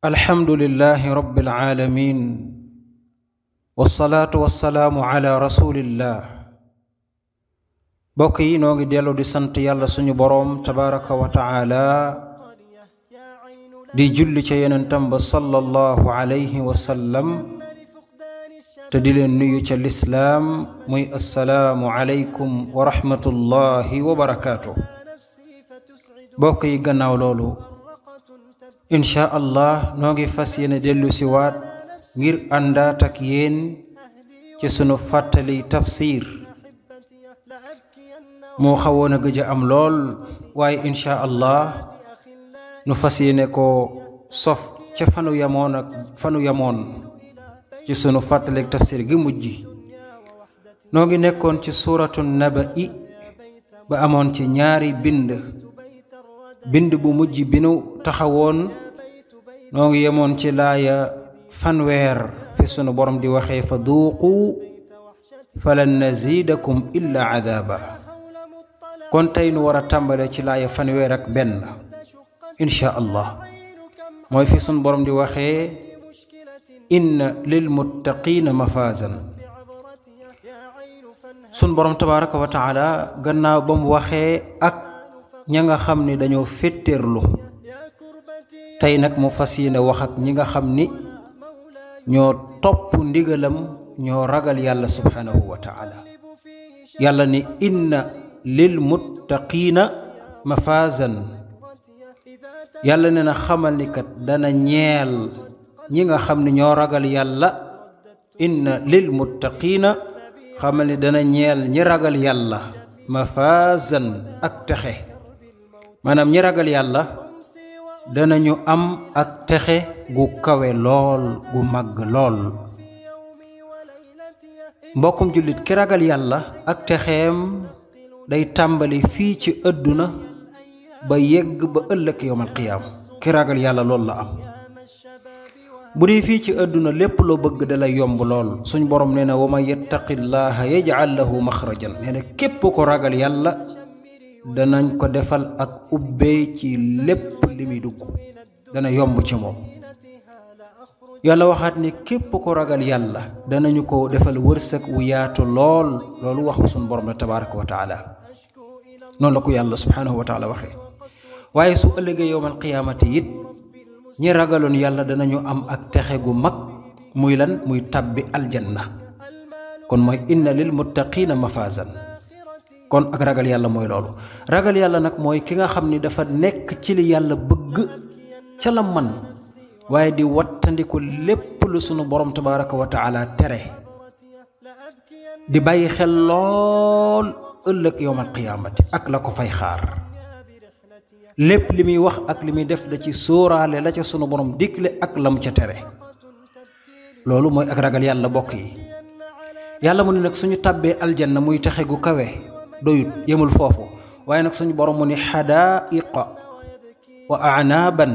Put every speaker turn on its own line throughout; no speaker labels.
alhamdulillahi rabbil alamin wassalaatu wassalaamu ala rasulillah. bokk yi noo ngi dellu di sant yàlla suñu boroom tabaraka wa taala di julli ca yonentam ba sallallahu alayhi wa sallam te di leen nuyu ca lislaam muy assalaamu alaykum wa rahmatullahi wa barakaatu. bokk yi gannaaw loolu incha allah noo ngi fas yéene dellu si waat ngir àndaat ak yéen ci sunu fàttali tafsir moo xawoon a gëj a am lool waaye incha allah nu fas yéene ko sof ca fanu yamoon ci sunu fàttali tafsir gi mujj noo ngi nekkoon ci suuratu naba'i ba amoon ci ñaari bind bu mujj bi nu taxawoon noo ngi yemoon ci laaya fanweer fi sunu borom di waxee fa duuqu falan nazidakum illa adaba. kon tey nu war a tàmbale ci laaya fanweer ak benn insha allah mooy fi sunu borom di waxee inna lil muttaqina mafazan. sunu borom tabaraka wa taala gannaaw ba mu waxee ak ña nga xam ni dañoo féttéerlu tey nag mu fas yéene wax ak ñi nga xam ni ñoo topp ndigalam ñoo ragal yàlla subhanahu wa taala. yàlla ni inna lil muttaqiina mafazan. yàlla ne na xamal ni kat dana ñeel ñi nga xam ni ñoo ragal yàlla. inna lil muttaqiina xamal ni dana ñeel ñi ragal yàlla mafazan ak texe. maanaam ñi ragal yàlla danañu am ak texe gu kawe lool gu màgg lool. mbokkum jullit ki ragal yàlla ak texeem day tàmbali fii ci àdduna ba yegg ba ëllëg yawmal qiyaam. ki ragal yàlla lool la am. bu dee fii ci àdduna lépp loo bëgg da lay yomb lool. suñ borom nee na wa man yattaqillaha yaj'al lahu maxrajan. nee na képp ko ragal yàlla danañ ko defal ak ubbee ci lépp li muy dugg dana yomb ci moom. yàlla waxaat ni képp ko ragal yàlla danañu ko defal wërsëg wu yaatu lool. loolu waxu suñu borom la tabaraka wa taala. noonu la ko yàlla subhanahu wa taala waxee. waaye su ëllëgee yowmal qiyaamati it ñi ragaloon yàlla danañu am ak texe gu mag muy lan muy tabbi aljanna. kon mooy inna lil muttaqina mafazan. kon ak ragal yàlla mooy loolu. ragal yàlla nag mooy ki nga xam ni dafa nekk ci li yàlla bëgg ca la man waaye di wattandiku lépp lu sunu borom tabaraka wa taala tere di bàyyi xel lool ëllëg yowmal qiyaamati ak la ko fay xaar. lépp li muy wax ak li muy def da ci sóoraale la ca sunu borom digle ak lam ca tere. loolu mooy ak ragal yàlla bokk yi. yàlla mu ne nag suñu tàbbee aljanna muy texe gu kawe doyut yemul foofu waaye nag suñu borom mu ni xadaa'iqa wa a'naaban.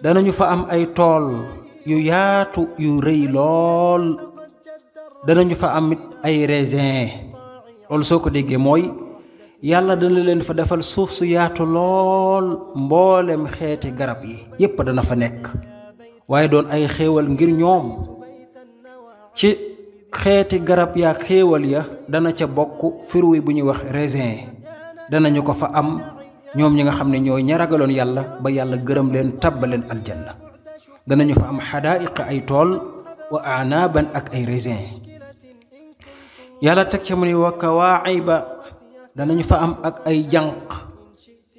danañu fa am ay tool yu yaatu yu rëy lool. danañu fa am it ay raisin. loolu soo ko déggee mooy yàlla dana leen fa defal suuf su yaatu lool. mboolem xeeti garab yi yépp dana fa nekk waaye doon ay xéewal ngir ñoom. ci xeeti garab yaa xéewal ya dana ca bokk firwi bu ñuy wax raisin. danañu ko fa am ñoom ñi nga xam ne ñooy ña ragaloon yàlla ba yàlla gërëm leen tabbaleen aljanna. danañu fa am xadaa'iqa ay tool wa a'naaban ak ay raisin. yàlla teg ca mu ni wa kawaa'iba. danañu fa am ak ay jànq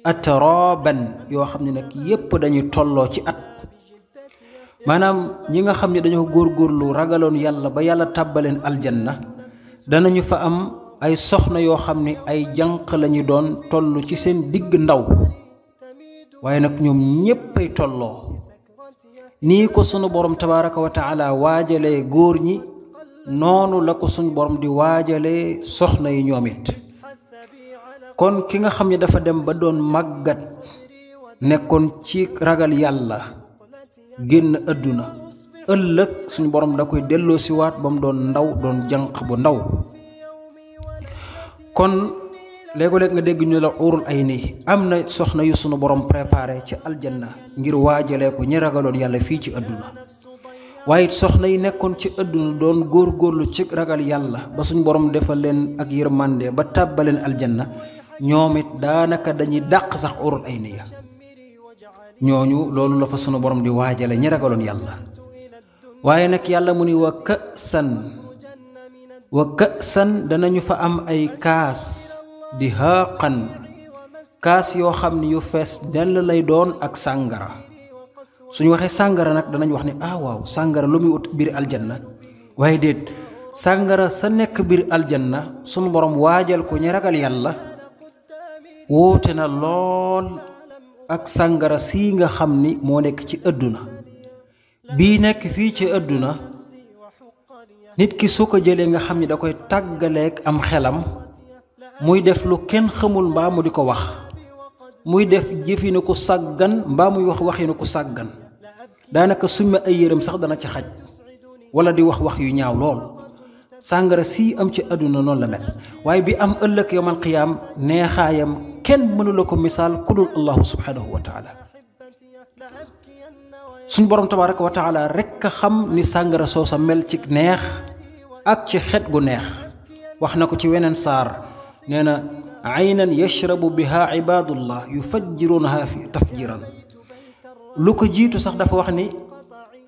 atraban yoo xam ne nag yépp dañuy tolloo ci at. maanaam ñi nga xam ne dañoo góorgóorlu ragaloon yàlla ba yàlla tàbbaleen aljanna danañu fa am ay soxna yoo xam ne ay jànq lañu doon toll ci seen digg ndaw waaye nag ñoom ñéppay tolloo. nii ko sunu borom tabaraka wa taala waajalee góor ñi noonu la ko sunu borom di waajalee soxna yi ñoom it. kon ki nga xam ne dafa dem ba doon màggat nekkoon ci ragal yàlla génn àdduna ëllëg suñu borom da koy delloo siwaat ba mu doon ndaw doon jànq bu ndaw. kon léego-léeg nga dégg ñu la urul ay nii am na soxna yu sunu borom préparé ci aljanna ngir waajalee ko ñi ragaloon yàlla fii ci àdduna waaye soxna yi nekkoon ci àdduna doon góor-góorlu ci ragal yàlla ba suñu borom defal leen ak yërmande ba tàbbaleen aljanna ñoom it daanaka dañuy dàq sax urul ay nii ñooñu loolu la fa sunu borom di waajale ñi ragaloon yàlla waaye nag yàlla mu ni wa ka'san danañu fa am ay kaas di haaqan kaas yoo xam ni yu fees dell lay doon ak sàngara suñu waxee sàngara nag danañ wax ni waaw sàngara lu muy ut biir aljanna waaye déet sàngara sa nekk biir aljanna sunu borom waajal ko ñi ragal yàlla wóote na lool ak sàngara sii nga xam ni moo nekk ci àdduna bii nekk fii ci àdduna nit ki su ko jëlee nga xam ni da koy tàggaleek am xelam muy def lu kenn xamul mbaa mu di ko wax muy def jëfinu ko sàggan mbaa muy wax waxinu ko sàggan daanaka summi ay yërëm sax dana ci xaj wala di wax wax yu ñaaw lool sàngara sii am ci àdduna noonu la mel waaye bi am ëllëg yawmal qiyaam neexaayam kenn mënula ko misaal ku dul allahu subhanahu wa taala suñ borom tabaraka wa taala rekk a xam ni sàngara soosa mel ci neex ak ci xet gu neex wax na ko ci weneen saar nee na aynan yashrabu biha ibadullah yufajjirunaha fi tafjiran lu ko jiitu sax dafa wax ni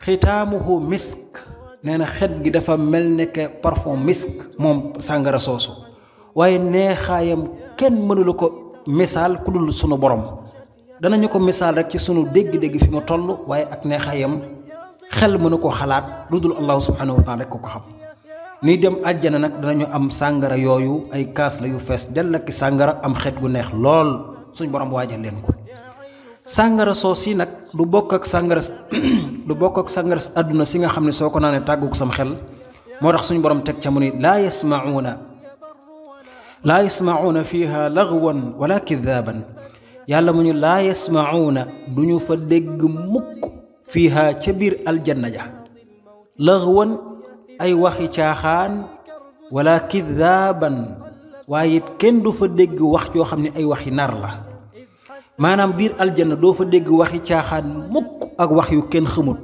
xitaamuhu misk nee na xet gi dafa mel ne que parfum misk moom sàngara soosu waaye neexaayam kenn mënula ko misaal ku dul sunu borom danañu ko misaal rek ci sunu dégg-dégg fi mu toll waaye ak neexaayam xel mënu ko xalaat lu dul allahu subhanahu wa taala rek ko xam ni dem àjjana nag danañu am sàngara yooyu ay kaas la yu fees dell ak sàngara am xet gu neex lool suñ borom waajal leen ko sàngara soo si nag du bokk ak sàngara àdduna si nga xam ne soo ko naanee tàgguk sam xel moo tax suñ borom teg ca mu ni laa yasma'uuna fiha lagwan wala kidaaban yàlla mu ñu laa yasma'uuna duñu fa dégg mukk fiha ca biir aljanna ja lagwan ay waxi caaxaan wala kidaaban waaye it kenn du fa dégg wax joo xam ne ay waxi nar la maanaam biir aljanna doo fa dégg waxi caaxaan mukk ak wax yu kenn xamut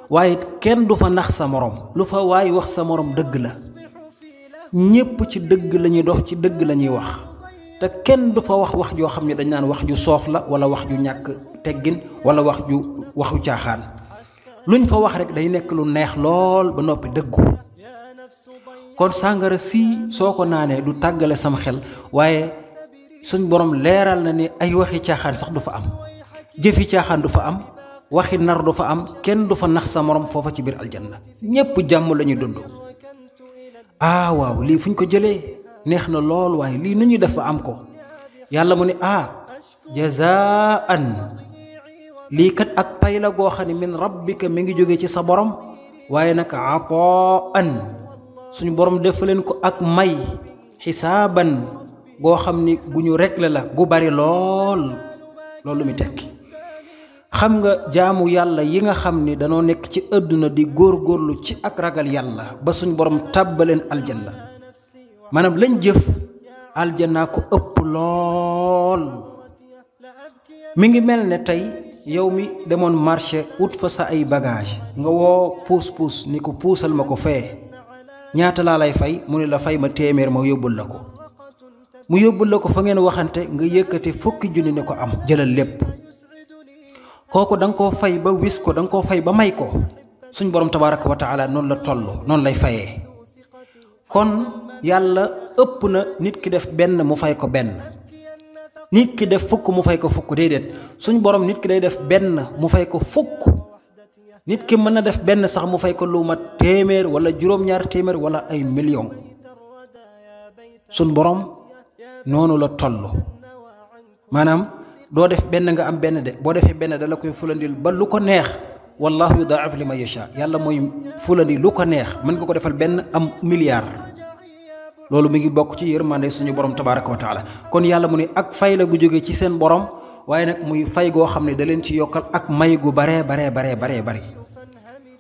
waaye it kenn du fa nax sa morom lu fa waay wax sa morom dëgg la ñépp ci dëgg lañuy dox ci dëgg lañuy wax te kenn du fa wax joo xam ne dañ naan wax ju soof la wala wax ju ñàkk teggin wala waxu caaxaan luñ fa wax rek day nekk lu neex lool ba noppi dëggu kon sàngara sii soo ko naanee du tàggale sama xel waaye suñ borom leeral na ni ay waxi caaxaan sax du fa am jëfi caaxaan du fa am waxi nar du fa am kenn du fa nax sa morom foofa ci biir aljanna ñépp jàmm lañuy dund waaw lii fuñ ko jëlee neex na lool waaye lii nu ñuy def fa am ko yàlla mu ne jazaan lii kat ak pay la goo xam ne min rabbika mi ngi jóge ci sa borom waaye nag ataan suñu borom def leen ko ak may xisaaban goo xam ni gu ñu réglé la gu bari lool loolu mi tekki xam nga jaamu yàlla yi nga xam ni danoo nekk ci àdduna di góor-góorlu ci ak ragal yàlla ba suñu borom tàbbaleen aljanna maanaam lañ jëf aljanna ko ëpp lool mi ngi mel ne tey yow mi demoon marché wut fa sa ay bagage nga woo puus ni ko puusal ma ko fee ñaata laa lay fay mu ne la fay ma téeméer ma yóbbul la ko mu yóbbul la ko fa ngeen waxante nga yëkkati fukki junni ne ko am jëlal lépp kooku da nga koo fay ba wis ko da nga koo fay ba may ko suñ borom tabaraka wa taala noonu la toll noonu lay fayee kon yàlla ëpp na nit ki def benn mu fay ko benn nit ki def fukk mu fay ko fukk déedéet suñ borom nit ki day def benn mu fay ko fukk nit ki mën na def benn sax mu fay ko lu mat téeméer wala juróom-ñaar téeméer wala ay million suñ borom noonu la toll maanaam doo def benn nga am benn de boo defee benn dala koy fulandil ba lu ko neex wallahu yudaa'if liman yasha yàlla mooy fulandi lu ko neex mën nga ko defal benn am milliard loolu mi ngi bokk ci yërmande suñu borom tabaraka wa taala kon yàlla mu ne ak fay la gu jóge ci seen borom waaye nag muy fay goo xam ne da leen ci yokkal ak may gu baree bari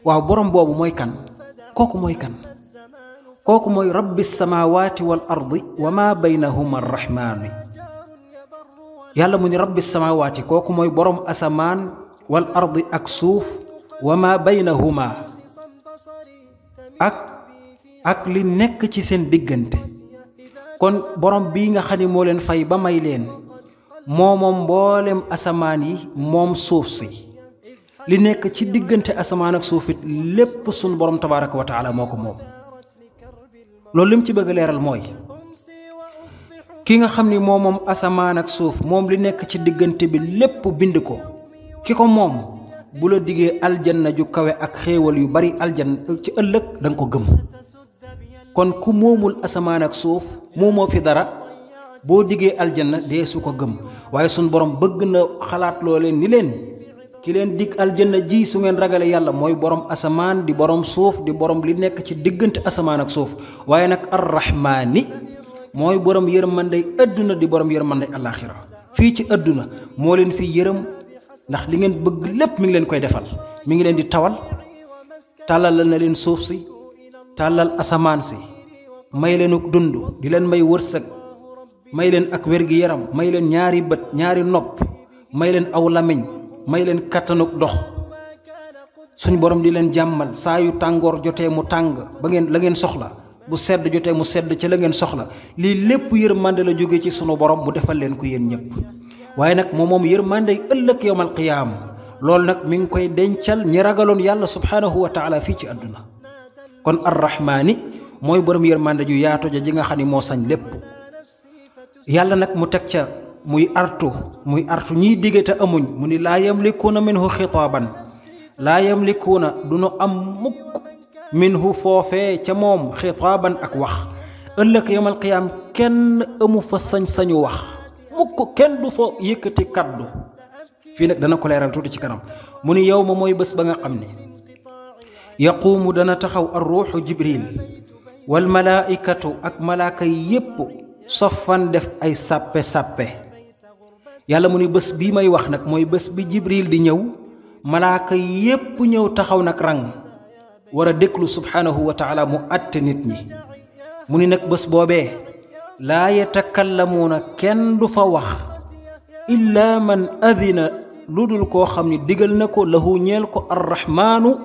waaw borom boobu mooy kan kooku mooy rabbi samawati wal ardi wa ma baynahuma arrahmaani yàlla mu ni rabbi samawaati kooku mooy borom asamaan wal ardi ak suuf wa ma baynahuma ak li nekk ci seen diggante. kon borom bii nga xam ni moo leen fay ba may leen moom mboolem asamaan yi moom suuf si li nekk ci diggante asamaan ak suuf it lépp sunu borom tabaaraka wa taala moo ko moom. loolu lim ci bëgg a leeral mooy ki nga xam ni moom asamaan ak suuf moom li nekk ci diggante bi lépp bind ko ki ko moom bu la diggee aljanna ju kawe ak xéewal yu bari aljanna ci ëllëg da nga ko gëm. kon ku moomul asamaan ak suuf moomoo fi dara boo diggee aljanna dee su ko gëm. waaye sunu borom bëgg na xalaat loo leen ni leen ki leen dig aljanna ji su ngeen ragale yàlla mooy borom asamaan di borom suuf di borom li nekk ci diggante asamaan ak suuf. waaye nag arrahmaani mooy borom yërmandey adduna di borom yërmandey alaxira. fii ci adduna moo leen fi yërëm ndax li ngeen bëgg lépp mi ngi leen koy defal. mi ngi leen di tawal tàllal na leen suuf si tàllal asamaan si may leenuk dund di leen may wërsëg may leen ak wér-gi-yaram may leen ñaari bët ñaari nopp may leen aw lamiñ may leen kattanuk dox. suñ borom di leen jàmmal saa yu tàngoor jotee mu tàng ba ngeen la ngeen soxla bu sedd jotee mu sedd ci la ngeen soxla. lii lépp yërmande la jóge ci sunu borom bu defal leen ko yéen ñëpp. waaye nag moom yërmande ëllëg yawmal qiyaam loolu nag mi ngi koy dencal ñi ragaloon yàlla subhaanahu wa taala fii ci àdduna. kon arrahmaani mooy borom yërmande ju yaatu ja ji nga xam ni moo sañ lépp. yàlla nag mu teg ca muy artu ñiy digge te amuñ mu ni laa yamlikuuna minhu xitaaban laa yamlikuuna du nu am mukk minhu foofee ca moom xitaaban ak wax. ëllëg yawmal qiyaam kenn amu fa sañ-sañu wax mukk kenn du fa yëkkati kaddu. fii nag dana ko leeral tuuti ci kanam mu ni yow ma mooy bés ba nga xam ni yaquumu dana taxaw ar ruuxu jibril wal malaaikatu ak malaaka yépp sofan def ay sàppe yàlla mu ni bés bii may wax nag mooy bés bi jibril di ñëw malaaka yépp ñëw taxaw nag rang war a déglu subhaanahu wa taala mu àtte nit ñi. mu ni nag bés boobee laa yatakallamuuna kenn du fa wax illa man adina lu dul koo xam ni digal na ko lahu ñeel ko arrahmaanu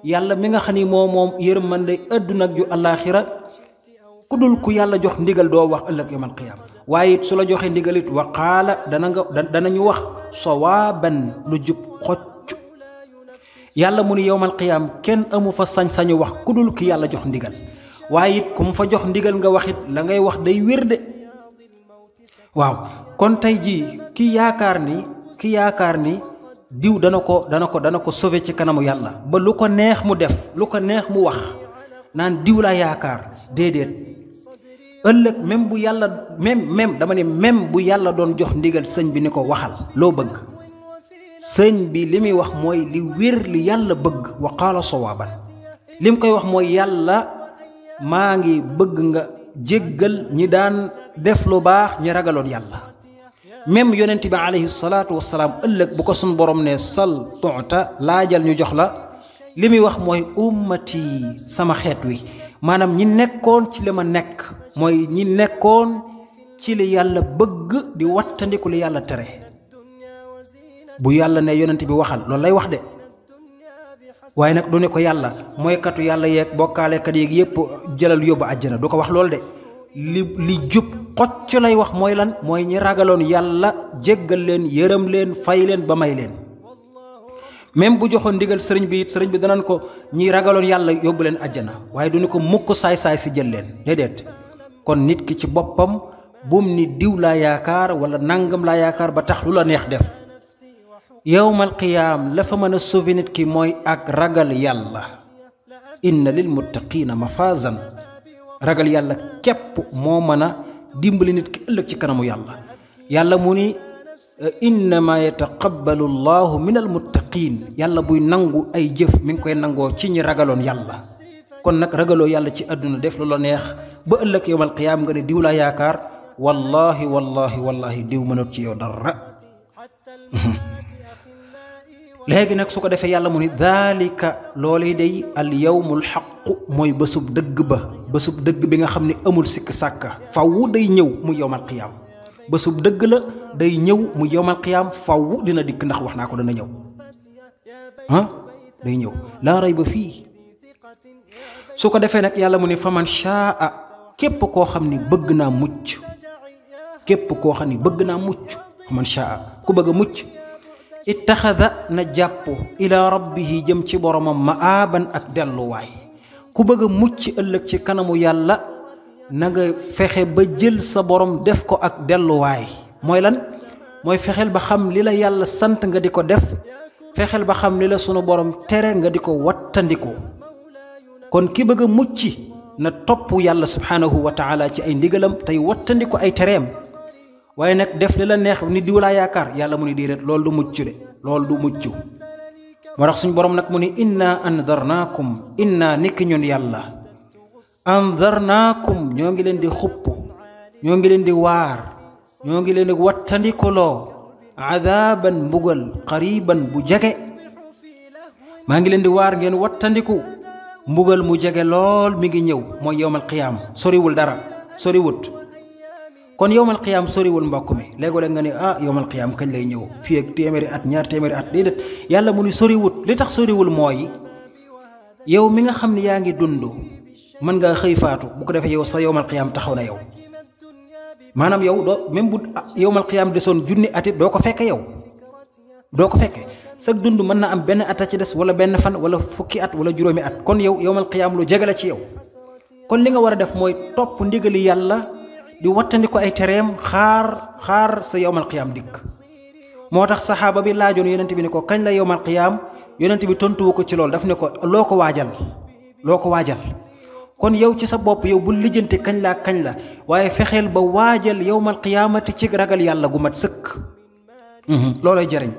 yàlla mi nga xam ni moom yërmande àdduna ak ju àllaaxira ku dul ku yàlla jox ndigal doo wax ëllëg yawmal qiyaam. waaye it su la joxee ndigal it wa qaala danañu wax sawaaban lu jub xocc. yàlla mu ni yawmal qiyaam kenn amu fa sañ-sañu wax ku dul ki yàlla jox ndigal. waaye it ku mu fa jox ndigal nga wax it la ngay wax day wér de. waaw kon tey jii ki yaakaar ni diw dana ko sauver ci kanamu yàlla ba lu ko neex mu def lu ko neex mu wax naan diw laa yaakaar déedéet. ëllëg même bu yàlla doon jox ndigal sëñ bi ni ko waxal loo bëgg sëñ bi li muy wax mooy li wér li yàlla bëgg wa qaala sawaaban lim koy wax mooy yàlla maa ngi bëgg nga jéggal ñi daan def lu baax ñi ragaloon yàlla. même yonent bi alayhi salaatu wasalaam ëllëg bu ko sun borom ne sal tuuta laajal ñu jox la li muy wax mooy ummati sama xeet wi maanaam ñi nekkoon ci li ma nekk mooy ñi nekkoon ci li yàlla bëgg di wattandiku li yàlla tere. bu yàlla ne yonent bi waxal loolu lay wax de waaye nag du ne ko yàlla mooy katu yàlla yeeg bokkaalekat yeeg yépp jëlal yóbbu àjjana du ko wax loolu de li jub xocc lay wax mooy lan mooy ñi ragaloon yàlla jéggal leen yërëm leen fay leen ba may leen. même bu joxoon ndigal sëriñ bi danañ ko ñi ragaloon yàlla yóbbu leen àjjana waaye du ne ko mukk saay-saay si jël leen déedéet. kon nit ki ci boppam bum ni diw laa yaakaar wala nangam laa yaakaar ba tax lu la neex def. yawmal qiyaam la fa mën a sauver nit ki mooy ak ragal yàlla. inna lil muttaqiina mafaazan ragal yàlla képp moo mën a dimbali nit ki ëllëg ci kanamu yàlla. yàlla mu ni innama yataqabbalu llahu min al muttaqiin yàlla buy nangu ay jëf mi ngi koy nangoo ci ñi ragaloon yàlla. kon nag ragaloo yàlla ci àdduna def lu la neex ba ëllëg yawmal qiyaam nga ne diw laa yaakaar wallahi diw mënut ci yow dara. léegi nag su ko defee yàlla mu ni daalika loolu day al yawmul xaqu mooy bésub dëgg bi nga xam ne amul sikk sàkka faw day ñëw mu yawmal qiyaam bésub dëgg la day ñëw mu yowmal qiyaam faw dina dikk ndax wax naa ko dana ñëw day ñëw laa rayba fii. su ko defee nag yàlla mu ne faman shaa képp koo xam ni bëgg naa mucc faman shaa ku bëgg a mucc ittaxada na jàpp ila rabbihi jëm ci boromam ma'aaban ak delluwaay. ku bëgg a mucc ëllëg ci kanamu yàlla na nga fexe ba jël sa borom def ko ak delluwaay. mooy lan? mooy fexeel ba xam li la yàlla sant nga di ko def, fexeel ba xam li la sunu borom tere nga di ko wattandiku. kon ki bëgg a mucc na topp yàlla subhanahu wa taala ci ay ndigalam tey wattandiku ay tereem. waaye nag def li la neex ni diw laa yaakaar, yàlla mu ni déedéet loolu du mucc de, loolu du mucc. moo tax suñu borom nag mu ni inna andarnaakum, inna nikki ñun yàlla andarnaakum ñoo ngi leen di xupp, ñoo ngi leen di waar, ñoo ngi leen di wattandikuloo adaban mbugal qariban bu jege. maa ngi leen di waar ngeen wattandiku mbugal mu jege lool mi ngi ñëw, mooy yowmal qiyaam. soriwul dara, soriwut. kon yowmal qiyaam soriwul mbokk mi. léegoo-léeg nga ni yowmal qiyaam kañ lay ñëw, fii ak téeméeri at, ñaar téeméeri at. déedéet, yàlla mu ni soriwut. li tax soriwul mooy yow mi nga xam ne yaa ngi dund mën ngaa xëy faatu, bu ko defee yow sa yowmal qiyaam taxaw na yow. maanaam yow doo même bu yowmal qiyaam desoon junni atit doo ko fekke yow, doo ko fekke. sag dund mën na am benn at a ci des, wala benn fan, wala fukki at, wala juróomi at. kon yow yowmal qiyaam lu jege la ci yow. kon li nga war a def mooy topp ndigali yàlla di wattandi ko ay tereem, xaar sa yowmal qiyaam dikk. moo tax saxaaba bi laajoon yonent bi ne ko kañ la yowmal qiyaam, yonent bi tontuwu ko ci loolu, daf ne ko loo ko waajal. kon yow ci sa bopp yow bu lijjanti kañ la waaye fexeel ba waajal yowmal qiyaamati ci ragal yàlla gu mat sëkk. loolay jëriñ.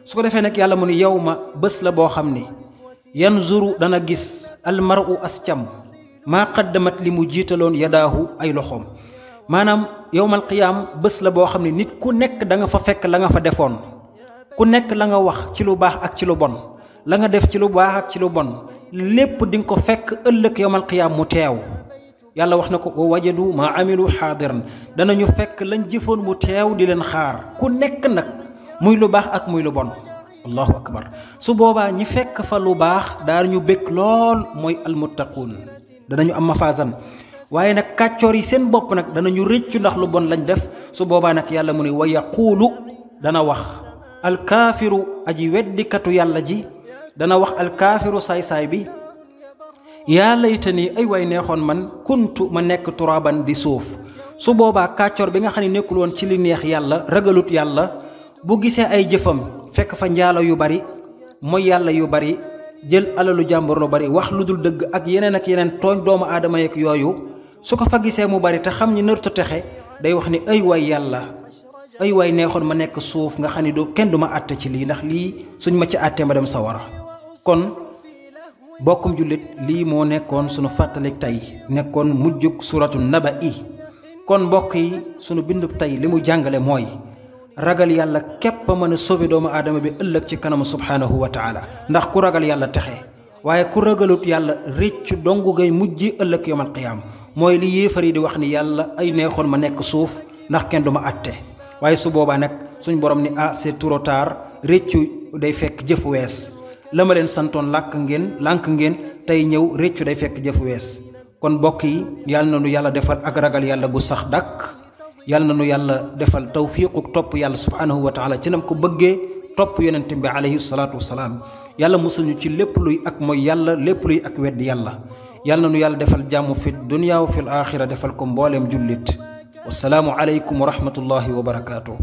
su ko defee nag yàlla mu ni yow ma bés la boo xam ni yanzuru dana gis almaru ascam maa qaddamat li mu jiitaloon yadaahu ay loxoom. maanaam yowmal qiyaam bés la boo xam ne nit ku nekk da nga fa fekk la nga fa defoon, ku nekk la nga wax ci lu baax ak ci lu bon, la nga def ci lu baax ak ci lu bon, lépp di nga ko fekk ëllëg yowmal qiyaam mu teew. yàlla wax na ko wa wajadu maa amilu xaadiran, danañu fekk lañ jëfoon mu teew di leen xaar. ku nekk nag muy lu baax ak muy lu bon. allahu akbar. su boobaa ñi fekk fa lu baax daanañu bëgg lool, mooy almuttaquun, danañu am mafaasan. waaye nag kàccoor yi seen bopp nag danañu rëccu ndax lu bon lañ def. su boobaa nag yàlla mu ne wa yaquulu, dana wax alkaafiru aji weddikatu yàlla ji, dana wax alkaafiru saay-saay bi, yaa laytani ay waay neexoon man kuntu ma nekk turaban di suuf. su boobaa kàccoor bi nga xam ne nekkul woon ci li neex yàlla, ragalut yàlla, bu gisee ay jëfam fekk fa njaalo yu bari, mooy yàlla yu bari, jël alalu jàmbur lu bari, wax lu dul dëgg ak yeneen tooñ doomu aadama yeeg yooyu, su ko fa gisee mu bari te xam ñi nërta texe, day wax ni ay waay yàlla, ay waay neexoon ma nekk suuf nga xam ne kenn du ma àtte ci lii, ndax lii suñ ma ci àttee ma dem sawara. kon bokkum jullit, lii moo nekkoon sunu fàttalik tey, nekkoon mujjug suratu naba'i. kon mbokk yi, sunu bindub tey li mu jàngale mooy ragal yàlla képp a mën a sauver doomu aadama bi ëllëg ci kanamu subhanahu wa taala. ndax ku ragal yàlla texe, waaye ku ragalut yàlla réccu dongu ngay mujj ëllëg yawmal qiyaam. mooy li yéefar yi di wax ni yàlla ay neexoon ma nekk suuf ndax kenn du ma àtte. waaye su boobaa nag suñ borom ni c'est trop tard, réccu day fekk jëf wees. la ma leen santoon lànk ngeen tey ñëw réccu day fekk jëf wees. kon mbokk yi, yàlla na nu yàlla defal ak ragal yàlla gu sax dàkk. yàlla na nu yàlla defal tawfiiqu topp yàlla subhanahu wa taala ci nam ko bëggee, topp yonente bi alayhi salaatu wasalaam. yàlla musul ñu ci lépp luy ak mooy yàlla, lépp luy ak weddi yàlla. yàlla na nu yàlla defal jàmm fi dunya wa fil axira, defal ko mbooleem jullit. wassalaamu aleykum wa rahmatullahi wa barakaatuh.